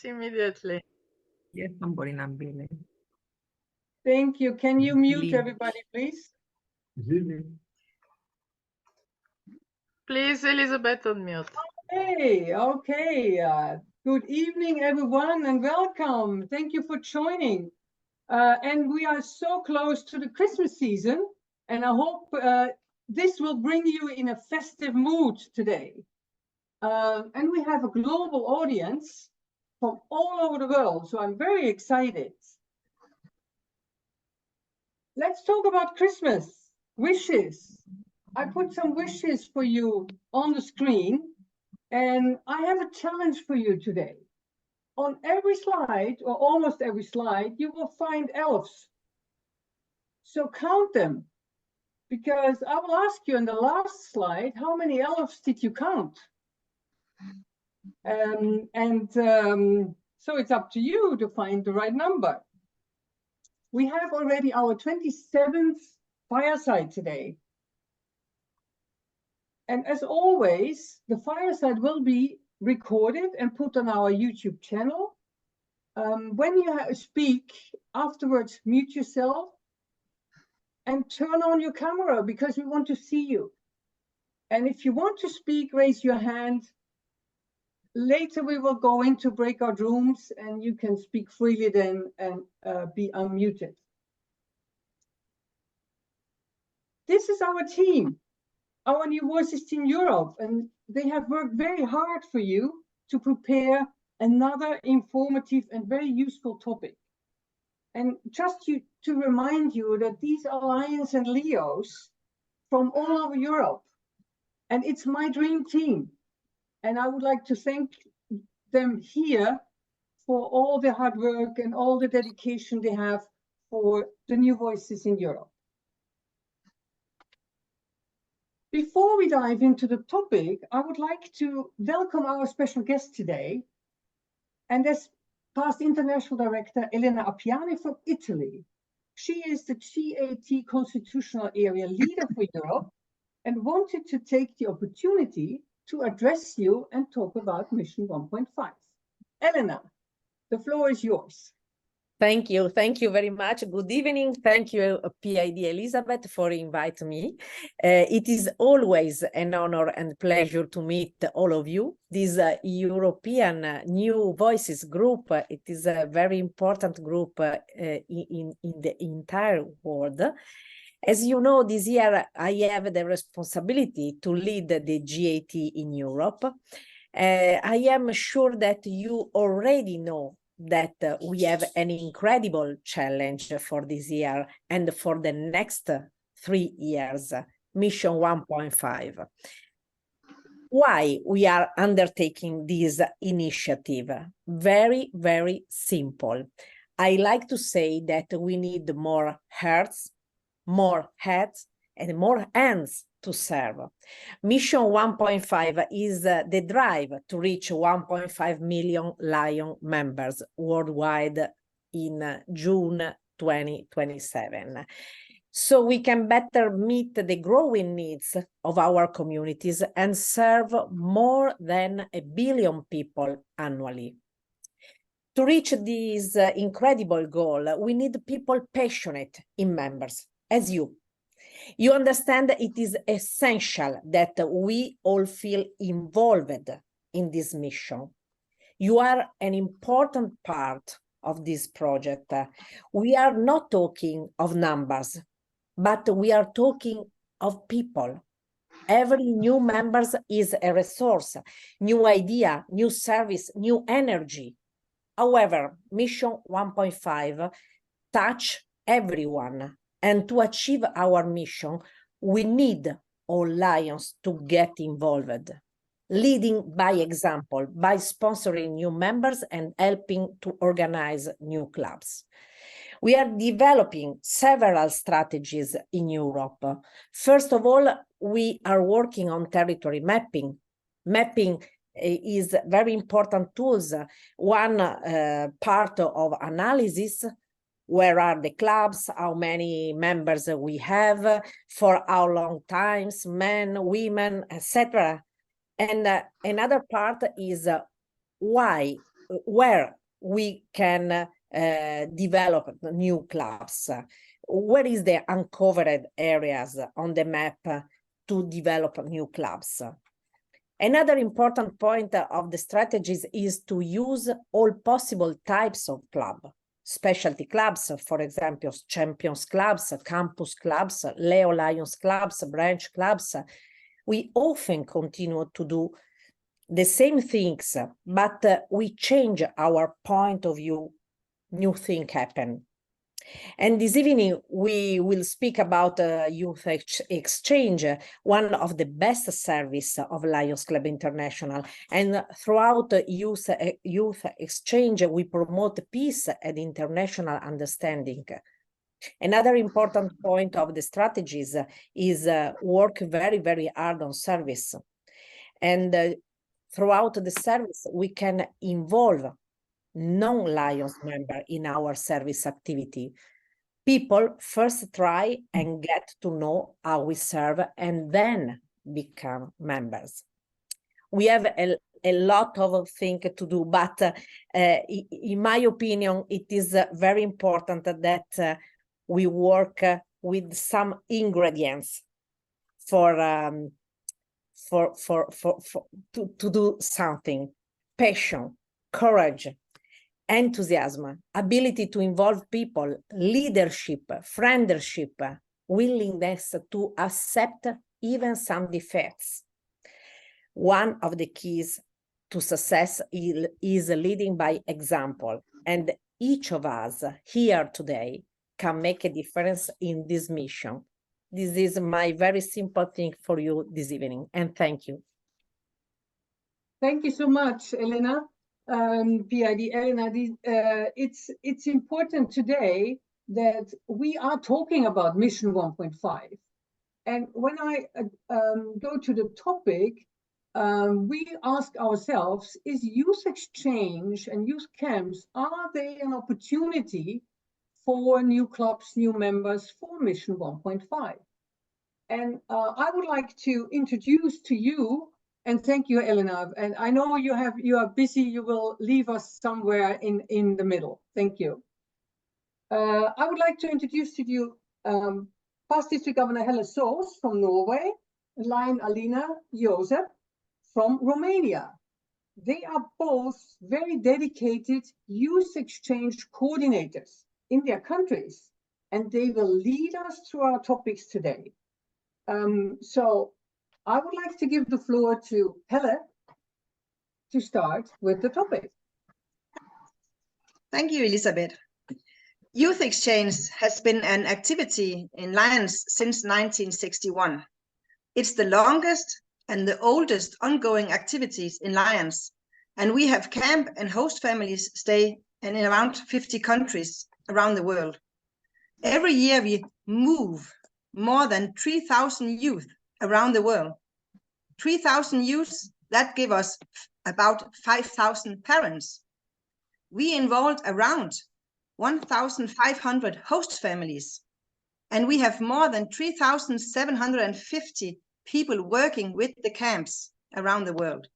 immediately. Yes, somebody not Billy. Thank you. Can you mute Leave. everybody, please? Please, Elizabeth, unmute. Hey, okay. Good evening, everyone, and welcome. Thank you for joining. And we are so close to the Christmas season, and I hope this will bring you in a festive mood today. And we have a global audience from all over the world, so I'm very excited. Let's talk about Christmas, wishes. I put some wishes for you on the screen, and I have a challenge for you today. On every slide, or almost every slide, you will find elves. So count them, because I will ask you in the last slide, how many elves did you count? So it's up to you to find the right number. We have already our 27th fireside today. And as always, the fireside will be recorded and put on our YouTube channel. When you speak, afterwards, mute yourself and turn on your camera because we want to see you. And if you want to speak, raise your hand. Later, we will go into breakout rooms and you can speak freely then and be unmuted. This is our team, our New Voices Team Europe, and they have worked very hard for you to prepare another informative and very useful topic. And just to remind you that these are Lions and Leos from all over Europe, and it's my dream team. And I would like to thank them here for all the hard work and all the dedication they have for the New Voices in Europe. Before we dive into the topic, I would like to welcome our special guest today, and that's past International Director Elena Appiani from Italy. She is the GAT Constitutional Area Leader for Europe and wanted to take the opportunity to address you and talk about Mission 1.5. Elena, the floor is yours. Thank you. Thank you very much. Good evening. Thank you, PID Elizabeth, for inviting me. It is always an honor and pleasure to meet all of you. This European New Voices group, it is a very important group in the entire world. As you know, this year I have the responsibility to lead the GAT in Europe. I am sure that you already know that we have an incredible challenge for this year and for the next 3 years, Mission 1.5. Why we are undertaking this initiative? Very, very simple. I like to say that we need more hearts, more heads, and more hands to serve. Mission 1.5 is the drive to reach 1.5 million Lion members worldwide in June 2027. So we can better meet the growing needs of our communities and serve more than 1 billion people annually. To reach this incredible goal, we need people passionate in members, as you. You understand it is essential that we all feel involved in this mission. You are an important part of this project. We are not talking of numbers, but we are talking of people. Every new member is a resource, new idea, new service, new energy. However, Mission 1.5 touch everyone. And to achieve our mission, we need all Lions to get involved, leading by example, by sponsoring new members and helping to organize new clubs. We are developing several strategies in Europe. First of all, we are working on territory mapping. Mapping is very important tools. One part of analysis: where are the clubs, how many members we have, for how long times, men, women, etc. And another part is why where we can develop new clubs. Where is the uncovered areas on the map to develop new clubs? Another important point of the strategies is to use all possible types of club. Specialty clubs, for example, champions clubs, campus clubs, Leo Lions clubs, branch clubs. We often continue to do the same things, but we change our point of view. New things happen. And this evening, we will speak about Youth Exchange, one of the best service of Lions Club International. And throughout Youth Exchange, we promote peace and international understanding. Another important point of the strategies is work very, very hard on service. And throughout the service, we can involve non-Lions member in our service activity. People first try and get to know how we serve and then become members. We have a lot of things to do, but in my opinion, it is very important that we work with some ingredients to do something: passion, courage, enthusiasm, ability to involve people, leadership, friendship, willingness to accept even some defects. One of the keys to success is leading by example, and each of us here today can make a difference in this mission. This is my very simple thing for you this evening, and thank you. Thank you so much, Elena. PID Elena, it's important today that we are talking about Mission 1.5. And when I go to the topic, we ask ourselves, is youth exchange and youth camps, are they an opportunity for new clubs, new members for Mission 1.5? And I would like to introduce to you, and thank you, Elena. And I know you are busy. You will leave us somewhere in the middle. Thank you. I would like to introduce to you past District Governor Helle Soos from Norway, Lion Alina Josep from Romania. They are both very dedicated youth exchange coordinators in their countries, and they will lead us through our topics today. So I would like to give the floor to Helle to start with the topic. Thank you, Elisabeth. Youth exchange has been an activity in Lions since 1961. It's the longest and the oldest ongoing activities in Lions, and we have camp and host families stay in around 50 countries around the world. Every year we move more than 3,000 youth around the world. 3,000 youth, that give us about 5,000 parents. We involved around 1,500 host families, and we have more than 3,750 people working with the camps around the world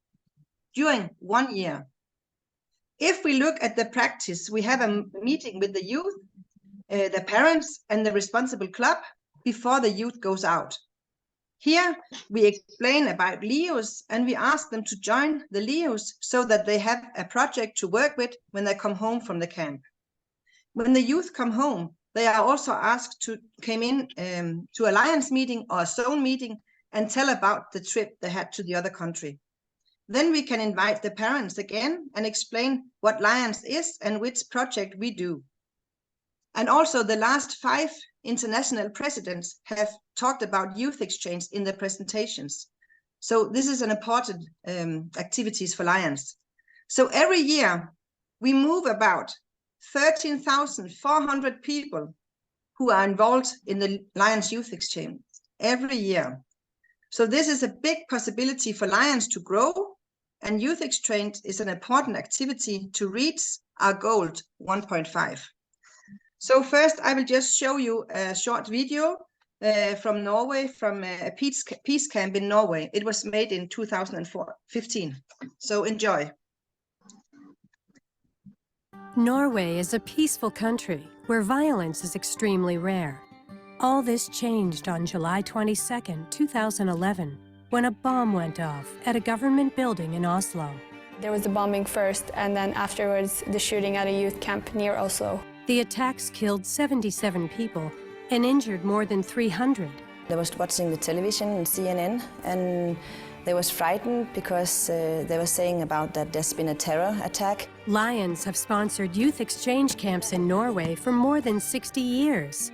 during 1 year. If we look at the practice, we have a meeting with the youth, the parents, and the responsible club before the youth goes out. Here we explain about Leos, and we ask them to join the Leos so that they have a project to work with when they come home from the camp. When the youth come home, they are also asked to come in to a Lions meeting or a zone meeting and tell about the trip they had to the other country. Then we can invite the parents again and explain what Lions is and which project we do. And also the last 5 international presidents have talked about youth exchange in their presentations. So this is an important activities for Lions. So every year we move about 13,400 people who are involved in the Lions Youth Exchange every year. So this is a big possibility for Lions to grow, and youth exchange is an important activity to reach our goal 1.5. So first I will just show you a short video from Norway, from a peace camp in Norway. It was made in 2015. So enjoy. Norway is a peaceful country where violence is extremely rare. All this changed on July 22, 2011, when a bomb went off at a government building in Oslo. There was the bombing first, and then afterwards the shooting at a youth camp near Oslo. The attacks killed 77 people and injured more than 300. They was watching the television and CNN, and they was frightened because they were saying about that there's been a terror attack. Lions have sponsored youth exchange camps in Norway for more than 60 years.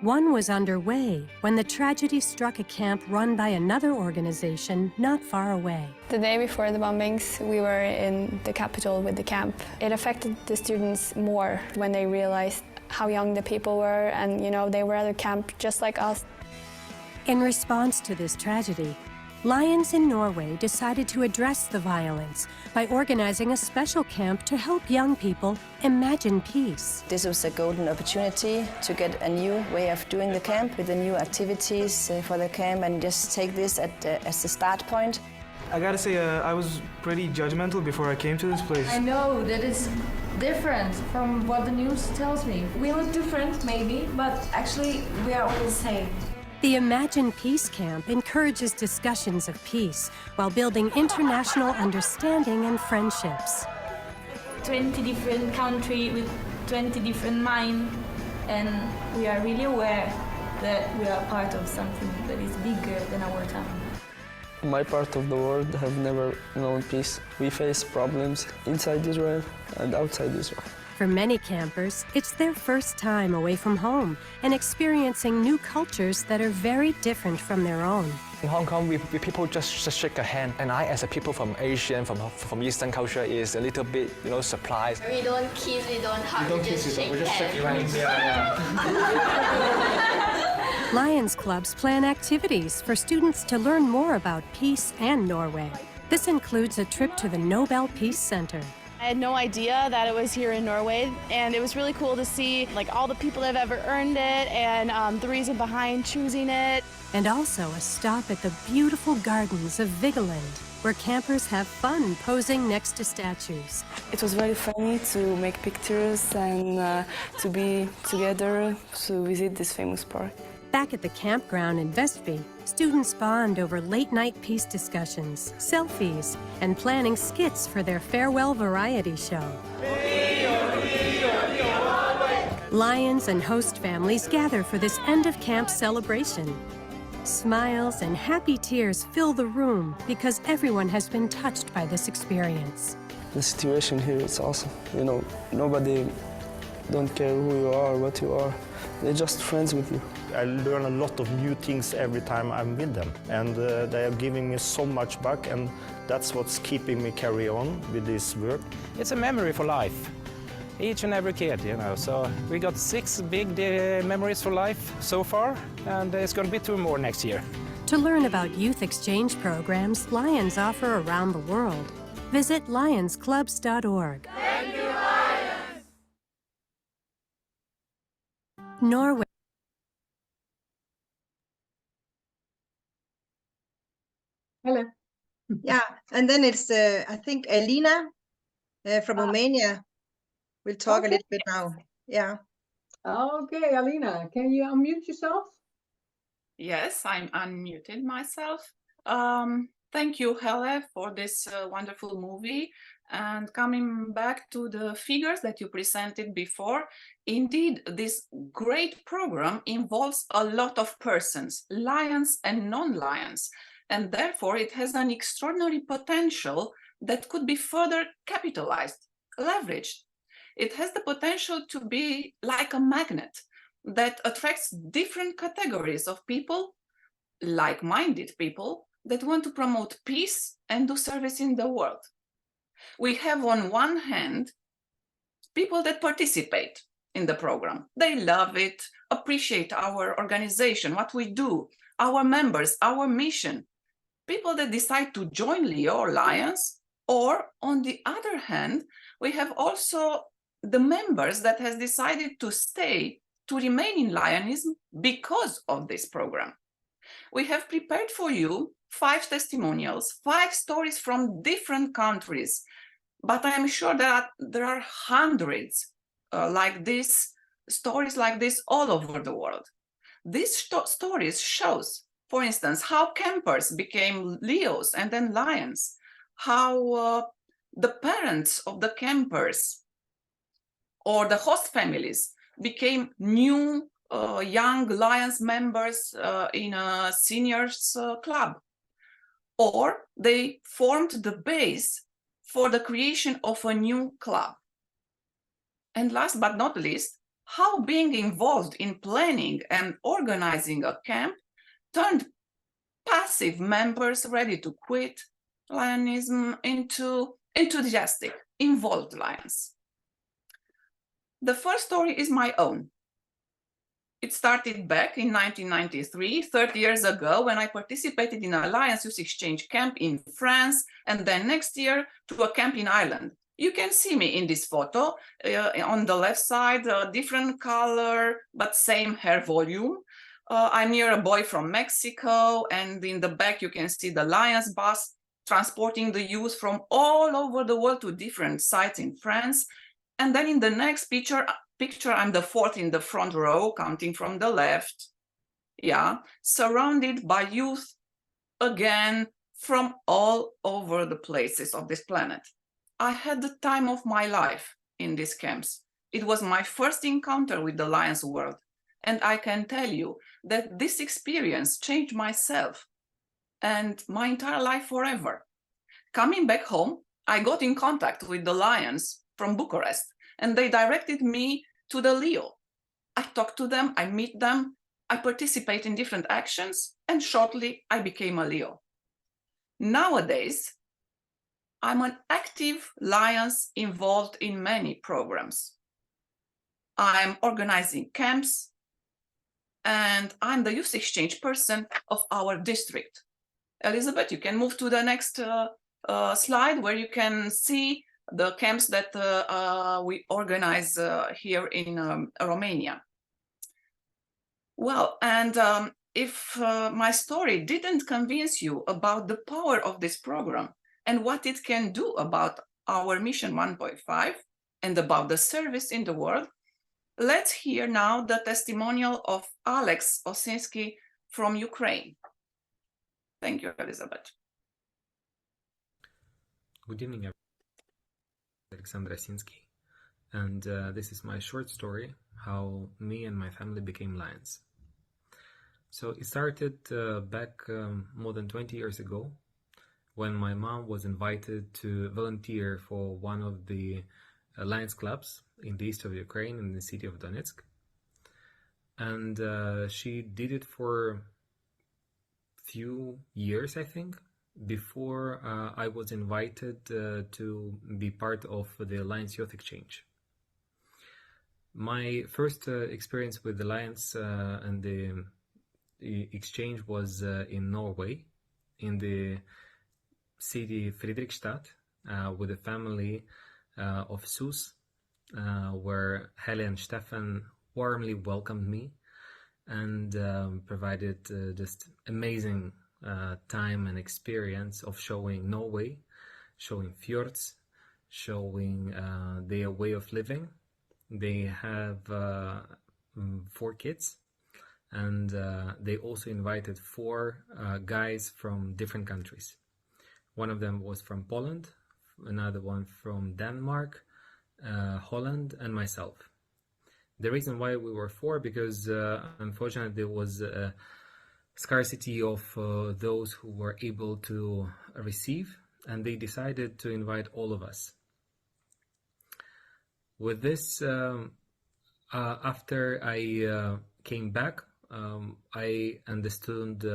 One was underway when the tragedy struck a camp run by another organization not far away. The day before the bombings, we were in the capital with the camp. It affected the students more when they realized how young the people were, and they were at a camp just like us. In response to this tragedy, Lions in Norway decided to address the violence by organizing a special camp to help young people imagine peace. This was a golden opportunity to get a new way of doing the camp with the new activities for the camp, and just take this as the start point. I gotta say, I was pretty judgmental before I came to this place. I know that it's different from what the news tells me. We look different, maybe, but actually we are all the same. The Imagine Peace Camp encourages discussions of peace while building international understanding and friendships. 20 different countries with 20 different minds, and we are really aware that we are part of something that is bigger than our town. My part of the world have never known peace. We face problems inside Israel and outside Israel. For many campers, it's their first time away from home and experiencing new cultures that are very different from their own. In Hong Kong, we people just shake a hand, and I, as a people from Asian, from Eastern culture, is a little bit, surprised. We don't kiss, we don't hug, we just shake hands. Lions clubs plan activities for students to learn more about peace and Norway. This includes a trip to the Nobel Peace Center. I had no idea that it was here in Norway, and it was really cool to see all the people that have ever earned it, and the reason behind choosing it. And also a stop at the beautiful gardens of Vigeland, where campers have fun posing next to statues. It was very funny to make pictures and to be together to visit this famous park. Back at the campground in Vestby, students bond over late-night peace discussions, selfies, and planning skits for their farewell variety show. Lions and host families gather for this end-of-camp celebration. Smiles and happy tears fill the room because everyone has been touched by this experience. The situation here is awesome. Nobody don't care who you are, what you are. They're just friends with you. I learn a lot of new things every time I'm with them, and they are giving me so much back, and that's what's keeping me carry on with this work. It's a memory for life, each and every kid, So we got 6 big memories for life so far, and it's going to be 2 more next year. To learn about youth exchange programs Lions offer around the world, visit lionsclubs.org. Thank you, Lions! Norway. Hello. Yeah, and then it's, I think, Elena from Romania will talk a little bit now. Yeah. Okay, Alina, can you unmute yourself? Yes, I'm unmuted myself. Thank you, Hele, for this wonderful movie. And coming back to the figures that you presented before, indeed, this great program involves a lot of persons, lions and non-lions. And therefore, it has an extraordinary potential that could be further capitalized, leveraged. It has the potential to be like a magnet that attracts different categories of people, like-minded people, that want to promote peace and do service in the world. We have on one hand, people that participate in the program. They love it, appreciate our organization, what we do, our members, our mission. People that decide to join Leo or Lions, or on the other hand, we have also the members that has decided to stay, to remain in Lionism because of this program. We have prepared for you 5 testimonials, 5 stories from different countries, But I am sure that there are hundreds like this, stories like this all over the world. These stories shows, for instance, how campers became Leos and then lions, how the parents of the campers or the host families became new young Lions members in a seniors club, or they formed the base for the creation of a new club. And last but not least, how being involved in planning and organizing a camp turned passive members ready to quit Lionism into enthusiastic, involved Lions. The first story is my own. It started back in 1993, 30 years ago, when I participated in a Lions Youth Exchange camp in France, and then next year to a camp in Ireland. You can see me in this photo. On the left side, different color, but same hair volume. I'm near a boy from Mexico, and in the back you can see the Lions bus transporting the youth from all over the world to different sites in France. And then in the next picture, I'm the fourth in the front row, counting from the left. Yeah, surrounded by youth, again, from all over the places of this planet. I had the time of my life in these camps. It was my first encounter with the Lions world. And I can tell you that this experience changed myself and my entire life forever. Coming back home, I got in contact with the Lions from Bucharest, and they directed me to the Leo. I talk to them, I meet them, I participate in different actions, and shortly I became a Leo. Nowadays, I'm an active Lions involved in many programs. I'm organizing camps, and I'm the youth exchange person of our district. Elizabeth, you can move to the next slide where you can see the camps that we organize here in Romania. Well, and if my story didn't convince you about the power of this program and what it can do about our Mission 1.5 and about the service in the world, let's hear now the testimonial of Alex Osinski from Ukraine. Thank you, Elizabeth. Good evening, everyone. Alexander Osinski, and this is my short story, how me and my family became Lions. So it started back more than 20 years ago, when my mom was invited to volunteer for one of the Lions clubs in the east of Ukraine, in the city of Donetsk. And she did it for few years, I think, before I was invited to be part of the Lions Youth Exchange. My first experience with the Lions and the exchange was in Norway, in the city Fredrikstad, with a family of Sus, where Helle and Stefan warmly welcomed me and provided just amazing time and experience of showing Norway, showing fjords, showing their way of living. They have 4 kids, and they also invited 4 guys from different countries. One of them was from Poland, another one from Denmark, Holland, and myself. The reason why we were 4, because unfortunately there was a scarcity of those who were able to receive, and they decided to invite all of us. With this, after I came back, I understood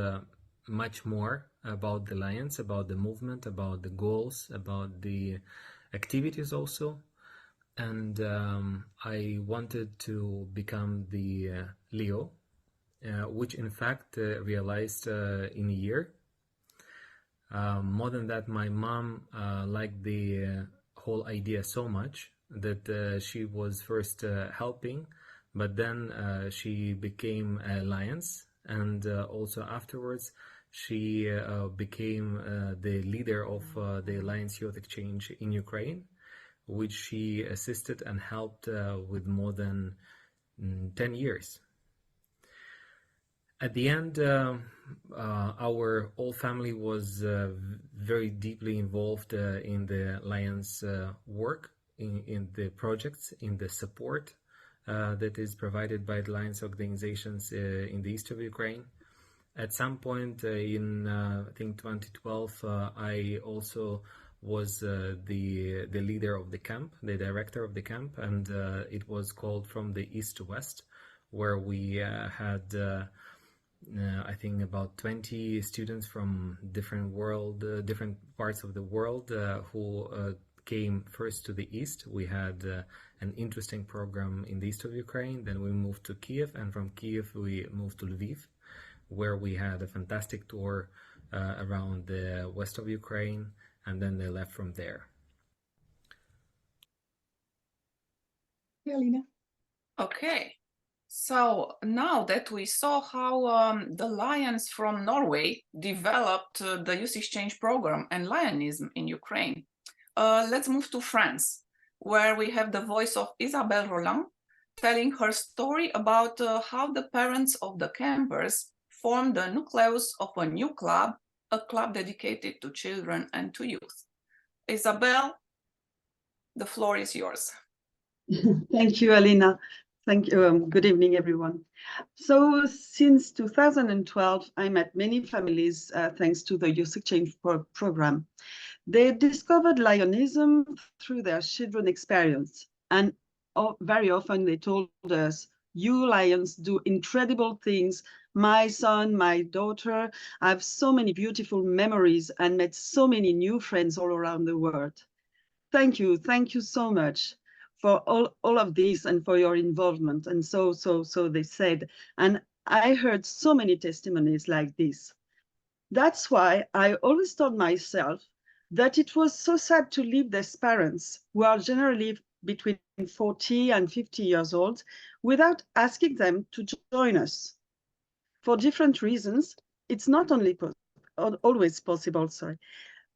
much more about the Lions, about the movement, about the goals, about the activities also. And I wanted to become the Leo, which in fact realized in a year. More than that, my mom liked the whole idea so much that she was first helping, but then she became a Lions, and also afterwards she became the leader of the Lions Youth Exchange in Ukraine. which she assisted and helped with more than 10 years. At the end, our whole family was very deeply involved in the Lions work, in the projects, in the support that is provided by the Lions organizations in the east of Ukraine. At some point in, I think, 2012, I also was the leader of the camp, the director of the camp, and it was called From the East to West, where we had I think about 20 students from different parts of the world who came first to the east. We had an interesting program in the east of Ukraine, then we moved to Kiev, and from Kiev we moved to Lviv, where we had a fantastic tour around the west of Ukraine, and then they left from there. Yeah, Lina. Okay. So now that we saw how the Lions from Norway developed the youth exchange program and Lionism in Ukraine, let's move to France, where we have the voice of Isabelle Roland telling her story about how the parents of the campers formed the nucleus of a new club, a club dedicated to children and to youth. Isabelle, the floor is yours. Thank you, Alina. Thank you. Good evening, everyone. So since 2012, I met many families thanks to the Youth Exchange program. They discovered Lionism through their children experience. And very often they told us, you Lions do incredible things. My son, my daughter, I have so many beautiful memories and met so many new friends all around the world. Thank you so much for all of this and for your involvement. And so they said, and I heard so many testimonies like this. That's why I always told myself that it was so sad to leave these parents, who are generally between 40 and 50 years old, without asking them to join us. For different reasons, it's not always possible,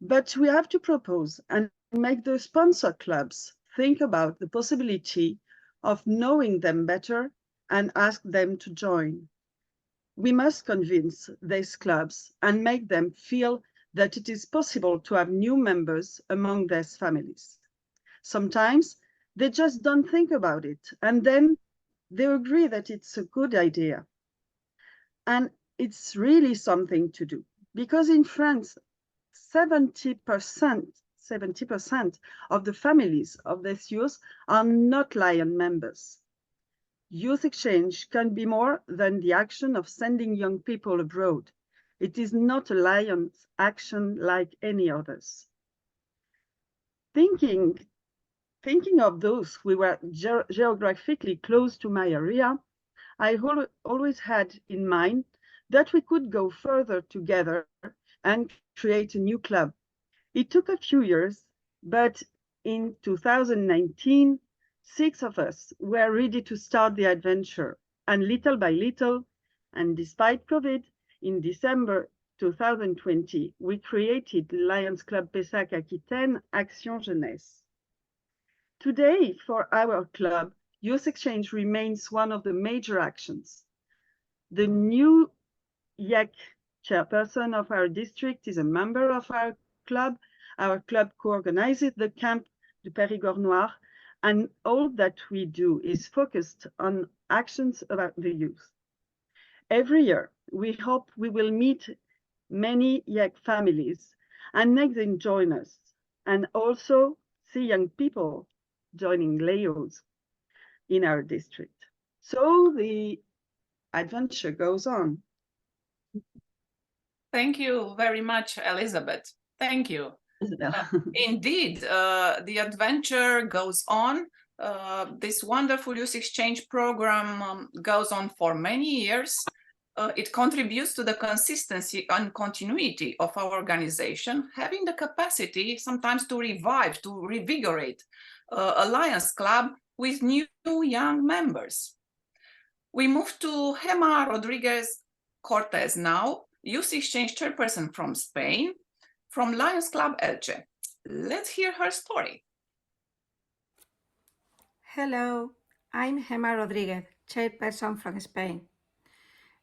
but we have to propose and make the sponsor clubs think about the possibility of knowing them better and ask them to join. We must convince these clubs and make them feel that it is possible to have new members among their families. Sometimes they just don't think about it, and then they agree that it's a good idea. And it's really something to do, because in France, 70% of the families of these youth are not Lion members. Youth exchange can be more than the action of sending young people abroad. It is not a Lion's action like any others. Thinking of those who were geographically close to my area, I always had in mind that we could go further together and create a new club. It took a few years, but in 2019, 6 of us were ready to start the adventure. And little by little, and despite COVID, in December 2020, we created Lions Club Pessac Aquitaine Action Jeunesse. Today, for our club, Youth Exchange remains one of the major actions. The new YEC chairperson of our district is a member of our club. Our club co-organizes the Camp du Périgord Noir, and all that we do is focused on actions about the youth. Every year, we hope we will meet many YEC families and make them join us, and also see young people joining Leos in our district. So the adventure goes on. Thank you very much, Elizabeth. Thank you. Indeed, the adventure goes on. This wonderful youth exchange program goes on for many years. It contributes to the consistency and continuity of our organization, having the capacity sometimes to revive, to revigorate a Lions Club with new young members. We move to Gemma Rodriguez Cortez now, Youth Exchange Chairperson from Spain, from Lions Club Elche. Let's hear her story. Hello, I'm Gemma Rodriguez, chairperson from Spain.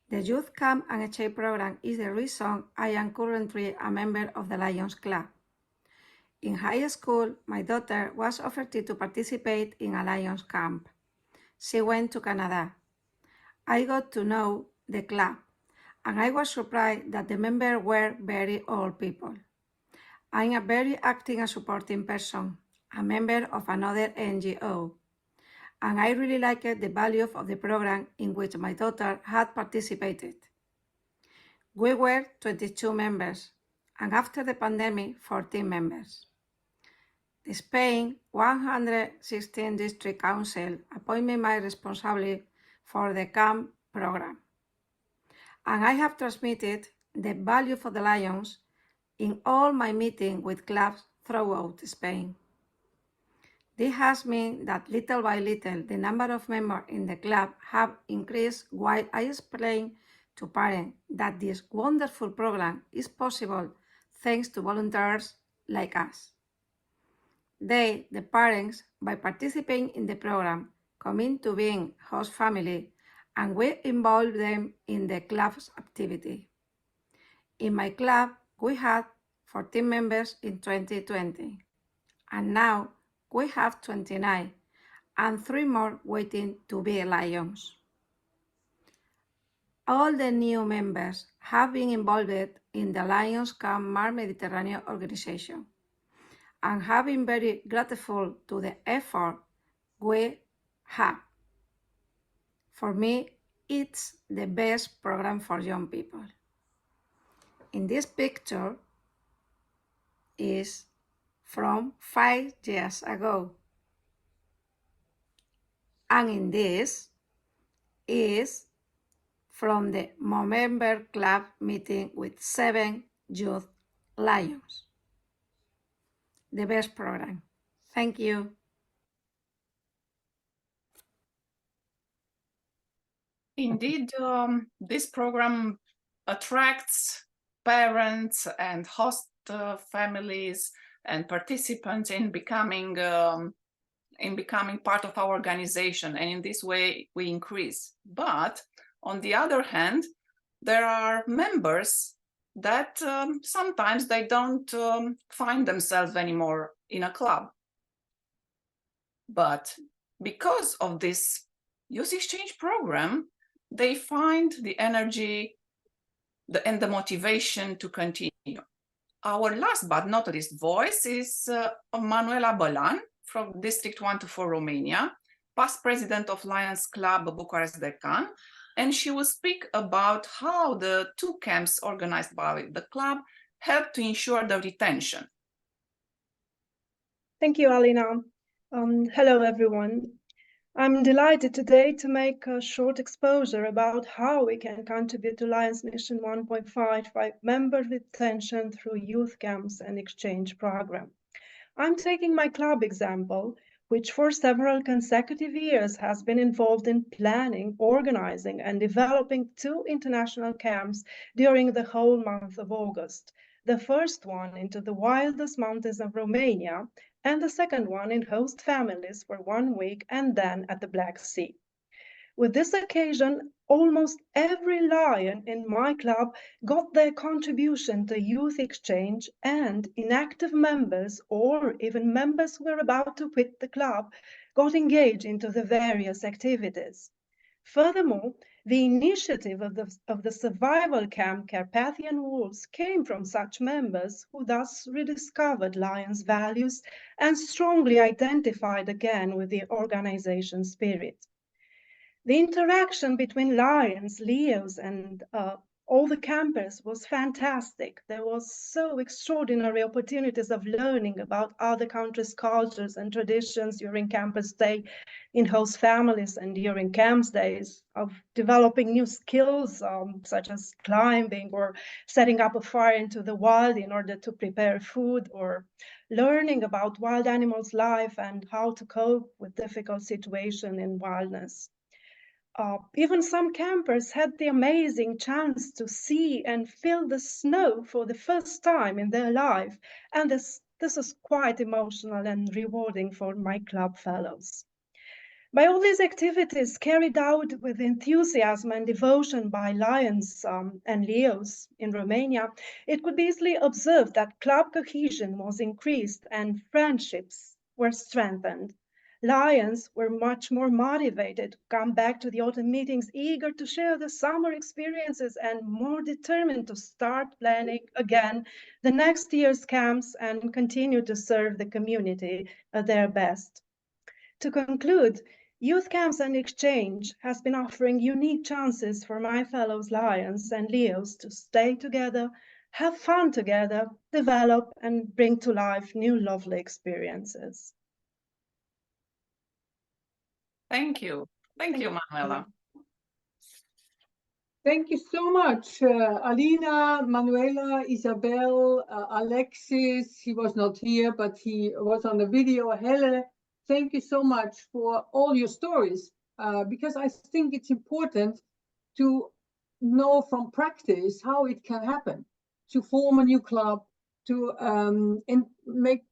The Youth Camp and Exchange program is the reason I am currently a member of the Lions Club. In high school, my daughter was offered to participate in a Lions camp. She went to Canada. I got to know the club, and I was surprised that the members were very old people. I'm a very active and supporting person, a member of another NGO, and I really liked the value of the program in which my daughter had participated. We were 22 members, and after the pandemic, 14 members. The Spain 116 District Council appointed me responsible for the camp program, and I have transmitted the value for the Lions in all my meetings with clubs throughout Spain. This has meant that little by little the number of members in the club have increased while I explain to parents that this wonderful program is possible thanks to volunteers like us. They, the parents, by participating in the program, come into being host family, and we involve them in the club's activity. In my club, we had 14 members in 2020, and now we have 29, and 3 more waiting to be Lions. All the new members have been involved in the Lions Camp Mar Mediterranean organization, and have been very grateful to the effort we have. For me, it's the best program for young people. In this picture is from 5 years ago. And in this is from the Member Club meeting with 7 youth Lions. The best program. Thank you. Indeed, this program attracts parents and host families and participants in becoming part of our organization, and in this way we increase. But on the other hand, there are members that sometimes they don't find themselves anymore in a club. But because of this youth exchange program, they find the energy and the motivation to continue. Our last but not least voice is Manuela Bălan from District 124 Romania, past president of Lions Club Bucharest Decan, and she will speak about how the 2 camps organized by the club help to ensure the retention. Thank you, Alina. Hello, everyone. I'm delighted today to make a short exposure about how we can contribute to Lions Mission 1.5 by member retention through youth camps and exchange program. I'm taking my club example, which for several consecutive years has been involved in planning, organizing, and developing 2 international camps during the whole month of August. The first one into the wildest mountains of Romania, and the second one in host families for 1 week and then at the Black Sea. With this occasion, almost every Lion in my club got their contribution to youth exchange, and inactive members or even members who were about to quit the club got engaged into the various activities. Furthermore, the initiative of the survival camp Carpathian Wolves came from such members who thus rediscovered Lions' values and strongly identified again with the organization spirit. The interaction between Lions, Leos, and all the campers was fantastic. There was so extraordinary opportunities of learning about other countries' cultures and traditions during campus day in host families and during camps days, of developing new skills such as climbing or setting up a fire into the wild in order to prepare food, or learning about wild animals' life and how to cope with difficult situations in wildness. Even some campers had the amazing chance to see and feel the snow for the first time in their life, and this is quite emotional and rewarding for my club fellows. By all these activities carried out with enthusiasm and devotion by Lions and Leos in Romania, it could be easily observed that club cohesion was increased and friendships were strengthened. Lions were much more motivated to come back to the autumn meetings, eager to share the summer experiences and more determined to start planning again the next year's camps and continue to serve the community at their best. To conclude, Youth Camps and Exchange has been offering unique chances for my fellows Lions and Leos to stay together, have fun together, develop and bring to life new lovely experiences. Thank you. Thank you, Manuela. Thank you so much, Alina, Manuela, Isabel, Alexis. He was not here, but he was on the video. Helle, thank you so much for all your stories, because I think it's important to know from practice how it can happen, to form a new club, to make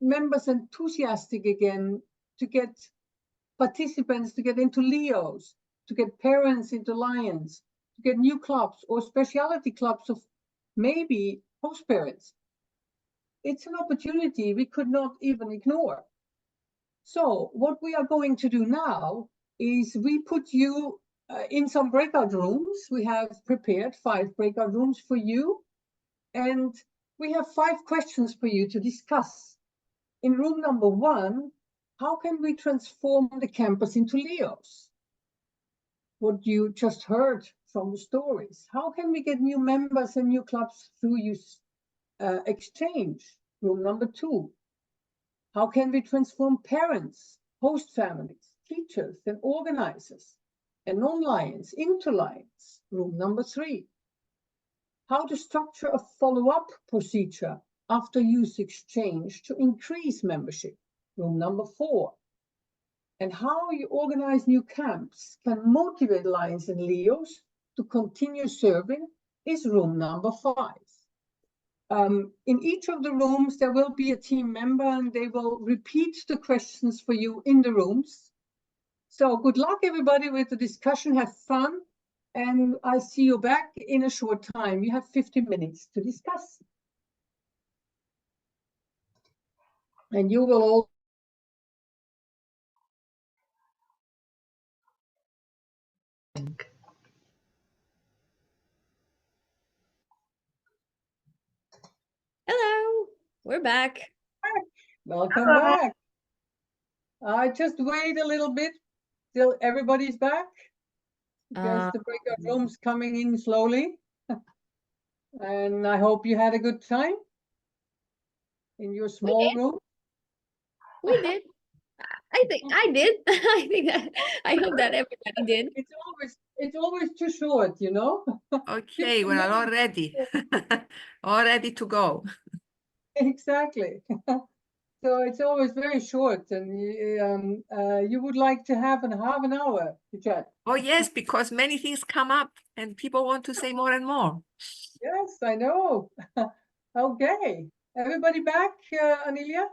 members enthusiastic again, to get participants to get into Leos, to get parents into Lions, to get new clubs or specialty clubs of maybe host parents. It's an opportunity we could not even ignore. So what we are going to do now is we put you in some breakout rooms. We have prepared 5 breakout rooms for you, and we have 5 questions for you to discuss. In room number 1, how can we transform the campus into Leos? What you just heard from the stories. How can we get new members and new clubs through youth exchange? Room number 2. How can we transform parents, host families, teachers and organizers and non-Lions into Lions? Room number 3. How to structure a follow-up procedure after youth exchange to increase membership? Room number 4. And how you organize new camps can motivate Lions and Leos to continue serving is room number 5. In each of the rooms, there will be a team member and they will repeat the questions for you in the rooms. So good luck, everybody, with the discussion. Have fun. And I see you back in a short time. You have 15 minutes to discuss. And you will all Hello, we're back. Welcome back. I just wait a little bit till everybody's back, because the breakout room's coming in slowly. And I hope you had a good time in your small room. We did. I think I did. I hope that everybody did. It's always too short, you know. Okay, we're all ready. All ready to go. Exactly. So it's always very short, and you would like to have half an hour to chat. Oh yes, because many things come up and people want to say more and more. Yes, I know. Okay, everybody back, Anelia?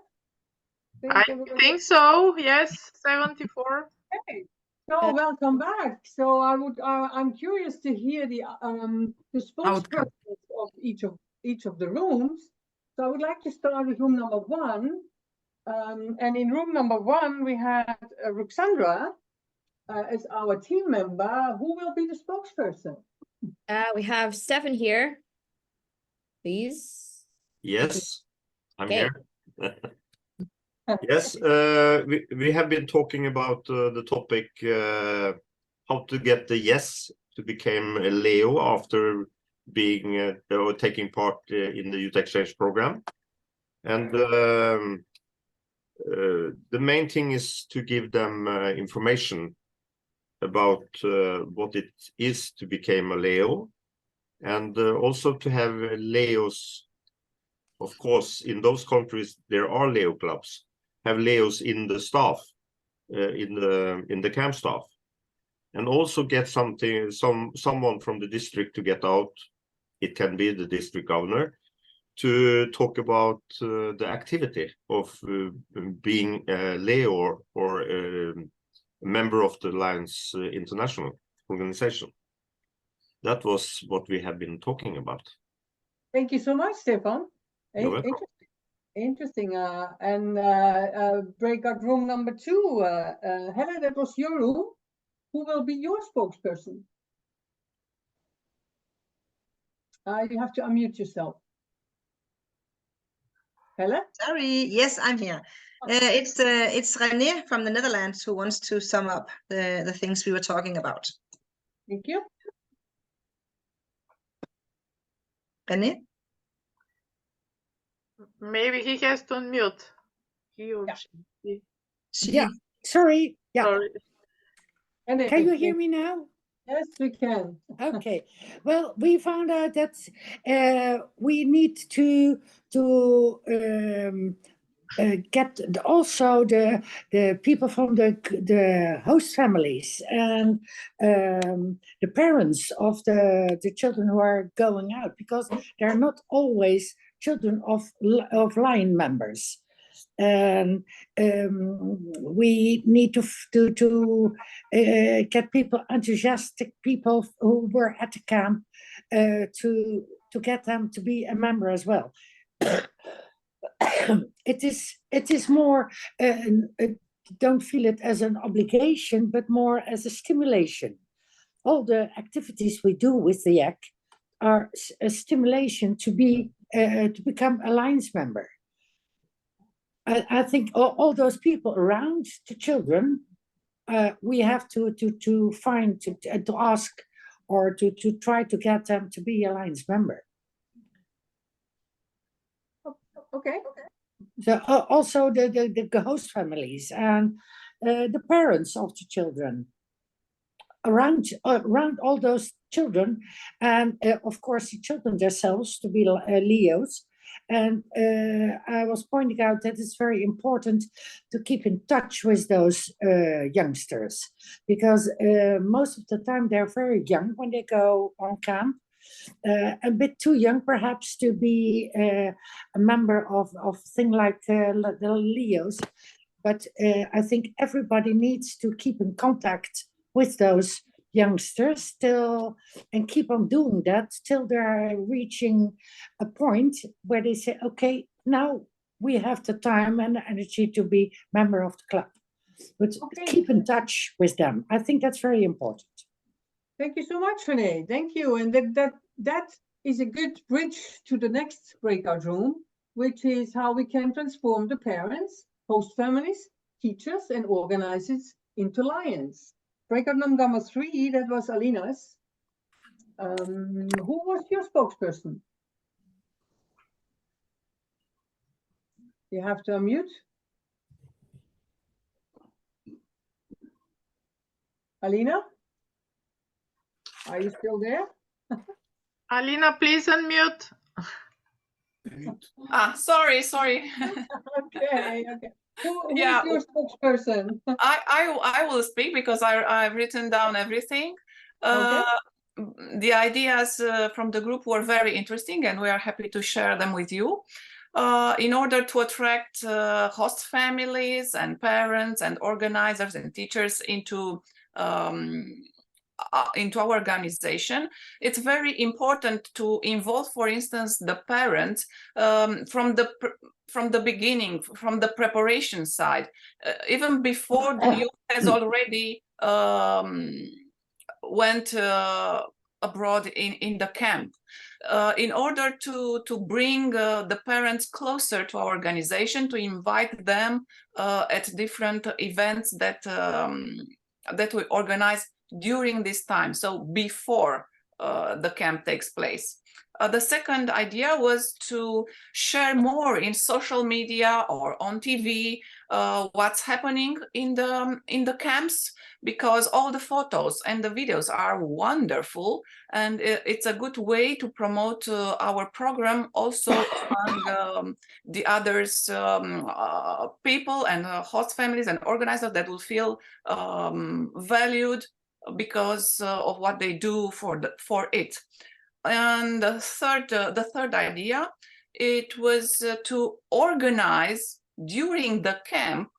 I think so. Yes, 74. Okay. So welcome back. So I'm curious to hear the spokespersons of each of the rooms. So I would like to start with room number 1. And in room number 1, we had Ruxandra as our team member. Who will be the spokesperson? We have Stefan here. Please. Yes, I'm Okay. here. Yes, we have been talking about the topic how to get the yes to become a Leo after being or taking part in the youth exchange program. And the main thing is to give them information about what it is to become a Leo, and also to have Leos. Of course, in those countries there are Leo clubs. Have Leos in the staff, in the camp staff, and also get someone from the district to get out. It can be the district governor, to talk about the activity of being a Leo or member of the Lions International organization. That was what we have been talking about. Thank you so much, Stefan. You're welcome. Interesting. Breakout room number 2. Helen, that was your room. Who will be your spokesperson? You have to unmute yourself. Helen? Sorry, yes, I'm here. It's René from the Netherlands who wants to sum up the things we were talking about. Thank you. René? Maybe he has to unmute. He or she. Yeah, sorry. Yeah. Sorry. Can you hear me now? Yes, we can. Okay. Well, we found out that we need to get also the people from the host families and the parents of the children who are going out, because they're not always children of Lion members. And we need to get people, enthusiastic people who were at the camp, to get them to be a member as well. It is more, don't feel it as an obligation, but more as a stimulation. All the activities we do with the YAC are a stimulation to become a Lions member. I think all those people around the children, we have to find, to ask, or to try to get them to be a Lions member. Okay. So also the host families and the parents of the children around all those children, and of course the children themselves to be Leos. And I was pointing out that it's very important to keep in touch with those youngsters, because most of the time they're very young when they go on camp, a bit too young perhaps to be a member of thing like the Leos. But I think everybody needs to keep in contact with those youngsters still, and keep on doing that till they're reaching a point where they say, okay, now we have the time and the energy to be member of the club. But keep in touch with them. I think that's very important. Thank you so much, René. Thank you. And that is a good bridge to the next breakout room, which is how we can transform the parents, host families, teachers, and organizers into Lions. Breakout number 3, that was Alina's. Who was your spokesperson? You have to unmute. Alina? Are you still there? Alina, please unmute. Sorry. Okay. Who is your spokesperson? I will speak because I've written down everything. Okay. The ideas from the group were very interesting, and we are happy to share them with you. In order to attract host families and parents and organizers and teachers into our organization, it's very important to involve, for instance, the parents from the beginning, from the preparation side, even before the youth has already went abroad in the camp, in order to bring the parents closer to our organization, to invite them at different events that we organize during this time, so before the camp takes place. The second idea was to share more in social media or on TV what's happening in the camps, because all the photos and the videos are wonderful, and it's a good way to promote our program also among the others people and host families and organizers that will feel valued because of what they do for it. And the third idea, it was to organize during the camp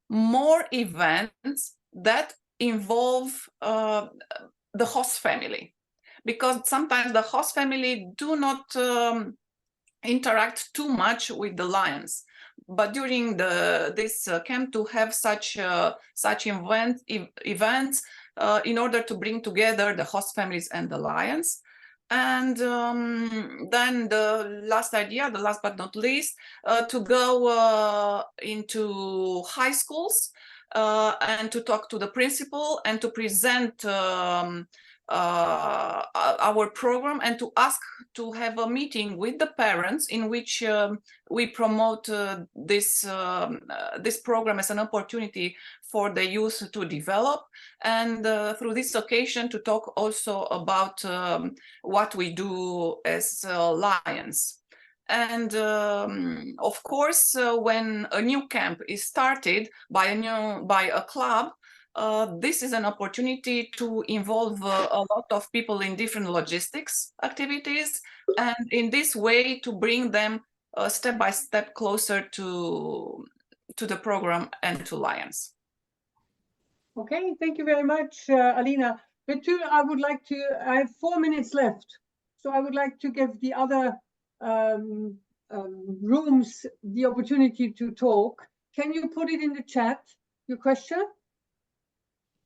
more events that involve the host family, because sometimes the host family do not interact too much with the lions. But during this camp, to have such events in order to bring together the host families and the lions. And then the last idea, the last but not least, to go into high schools and to talk to the principal and to present our program, and to ask to have a meeting with the parents in which we promote this program as an opportunity for the youth to develop, and through this occasion to talk also about what we do as Lions. And of course, when a new camp is started by a club, this is an opportunity to involve a lot of people in different logistics activities, and in this way to bring them step by step closer to the program and to Lions. Okay, thank you very much, Alina. Betul, I have 4 minutes left, so I would like to give the other rooms the opportunity to talk. Can you put it in the chat, your question?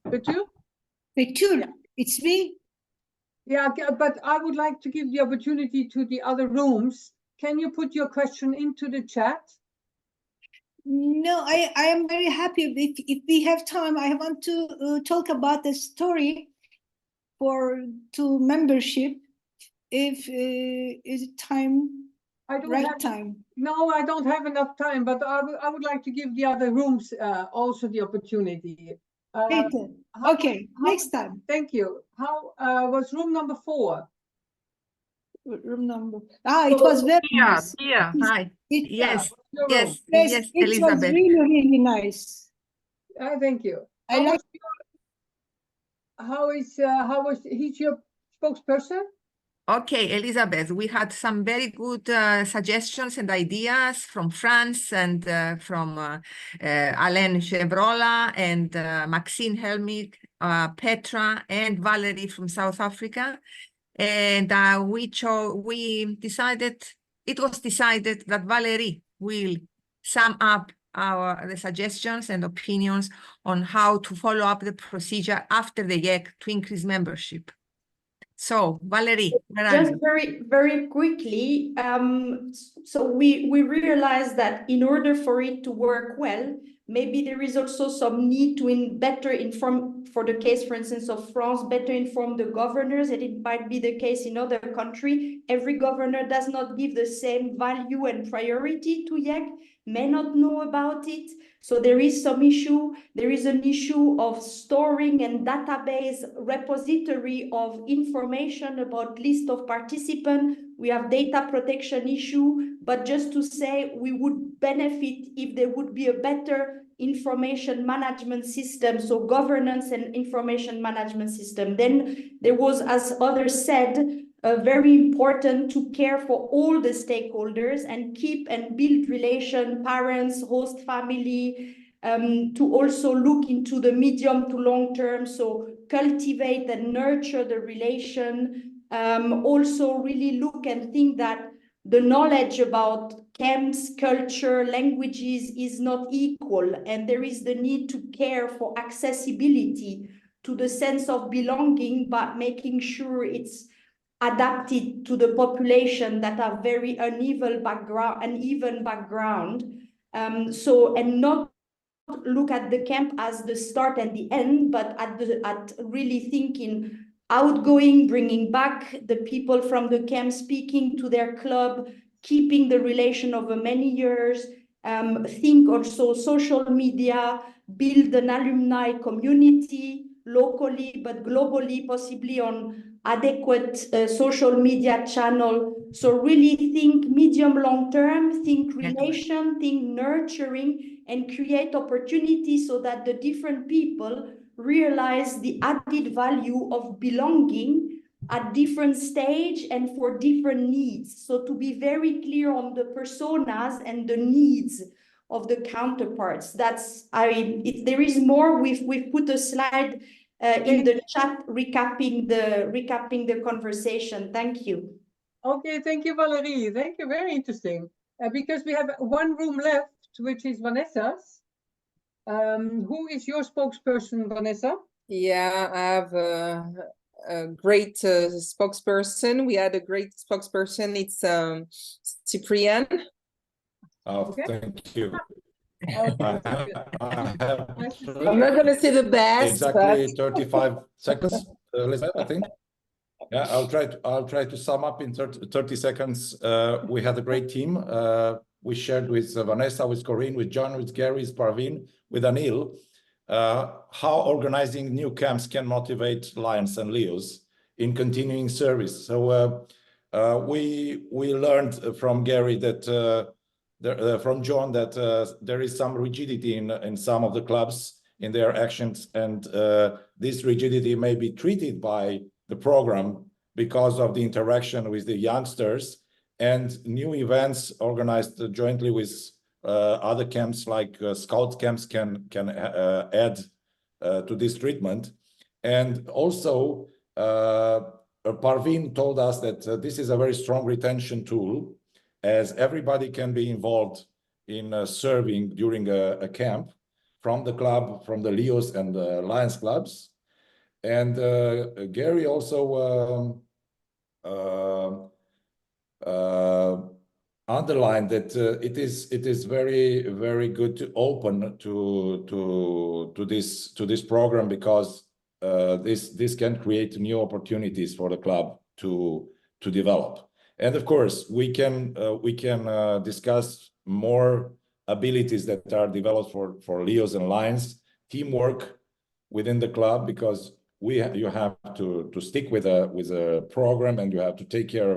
Betul? Betul, it's me. Yeah, but I would like to give the opportunity to the other rooms. Can you put your question into the chat? No, I am very happy. If we have time, I want to talk about the story to membership. If is it time? Time. No, I don't have enough time, but I would like to give the other rooms also the opportunity. Okay, next time. Thank you. How was room number 4? Room number. It was very nice. Yeah, hi. Yes, It Elizabeth. was really, really nice. Thank you. How was he's your spokesperson? Okay, Elizabeth, we had some very good suggestions and ideas from France and from Alain Chevrola and Maxine Helmig, Petra and Valerie from South Africa. And it was decided that Valerie will sum up the suggestions and opinions on how to follow up the procedure after the YEC to increase membership. So, Valerie, where are Just you? very, very quickly, so we realized that in order for it to work well, maybe there is also some need to better inform, for the case, for instance, of France, better inform the governors, and it might be the case in other countries. Every governor does not give the same value and priority to YEC, may not know about it. So there is some issue. There is an issue of storing and database repository of information about list of participants. We have data protection issue, but just to say we would benefit if there would be a better information management system, so governance and information management system. Then there was, as others said, very important to care for all the stakeholders and keep and build relation, parents, host family, to also look into the medium to long term, so cultivate and nurture the relation. Also really look and think that the knowledge about camps, culture, languages is not equal, and there is the need to care for accessibility to the sense of belonging, but making sure it's adapted to the population that are very uneven background. And not look at the camp as the start and the end, but at really thinking outgoing, bringing back the people from the camp, speaking to their club, keeping the relation over many years, think also social media, build an alumni community locally, but globally, possibly on adequate social media channel. So really think medium long term, think relation, think nurturing, and create opportunities so that the different people realize the added value of belonging at different stage and for different needs. So to be very clear on the personas and the needs of the counterparts. That's, I mean, there is more. We've put a slide in the chat recapping the conversation. Thank you. Okay, thank you, Valerie. Thank you, very interesting. Because we have one room left, which is Vanessa's. Who is your spokesperson, Vanessa? Yeah, I have a great spokesperson. We had a great spokesperson. It's Cyprian. Oh, Okay. thank you. Okay. I'm not going to say the best. Exactly but... 35 seconds, Elizabeth, I think. Yeah, I'll try to sum up in 30 seconds. We had a great team. We shared with Vanessa, with Corinne, with John, with Gary, with Parveen, with Anil, how organizing new camps can motivate Lions and Leos in continuing service. So we learned from Gary that from John that there is some rigidity in some of the clubs in their actions, and this rigidity may be treated by the program because of the interaction with the youngsters, and new events organized jointly with other camps like scout camps can add to this treatment. And also Parveen told us that this is a very strong retention tool, as everybody can be involved in serving during a camp, from the club, from the Leos and the Lions clubs. And Gary also underlined that it is very good to open to this program, because this can create new opportunities for the club to develop. And of course, we can discuss more abilities that are developed for Leos and Lions, teamwork within the club, because you have to stick with a program, and you have to take care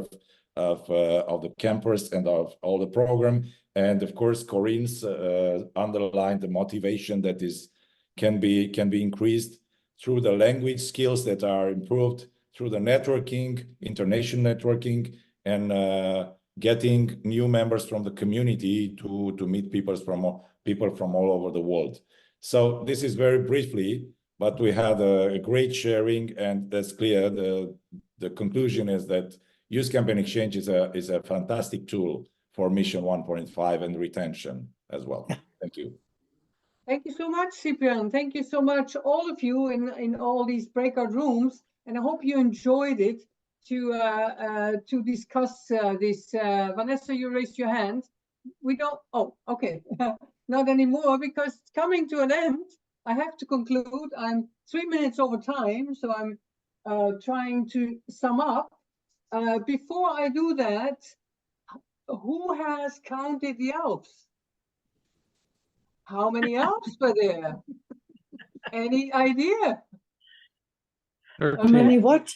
of the campers and of all the program. And of course, Corinne's underlined the motivation that can be increased through the language skills that are improved, through the networking, international networking, and getting new members from the community to meet people from all over the world. So this is very briefly, but we had a great sharing, and that's clear. The conclusion is that Youth Campaign Exchange is a fantastic tool for Mission 1.5 and retention as well. Thank you. Thank you so much, Cyprian. Thank you so much, all of you in all these breakout rooms, and I hope you enjoyed it to discuss this. Vanessa, you raised your hand. We don't. Oh, okay. Not anymore, because it's coming to an end. I have to conclude. I'm 3 minutes over time, so I'm trying to sum up. Before I do that, who has counted the elves? How many elves were there? Any idea? How many what?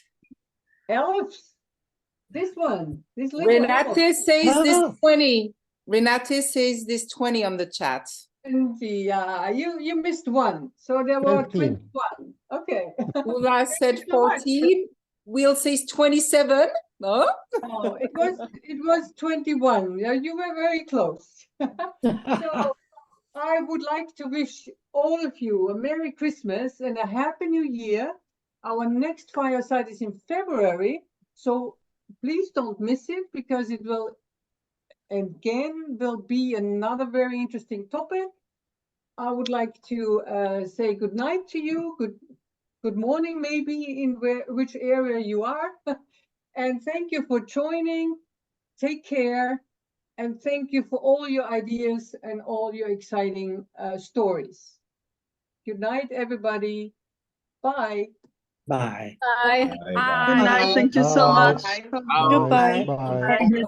Elves. This one. This little Renate elf. says this 20. Renate says this 20 on the chat. 20, yeah, you missed one. So there were 21. Okay. Ula said 14. Will says 27. No? Oh, it was 21. Yeah, you were very close. So I would like to wish all of you a Merry Christmas and a Happy New Year. Our next fireside is in February, so please don't miss it, because it will be another very interesting topic. I would like to say good night to you, good morning maybe in which area you are, and thank you for joining. Take care, and thank you for all your ideas and all your exciting stories. Good night, everybody. Bye. Bye. Bye. Good night. Thank you so much. Goodbye. Bye.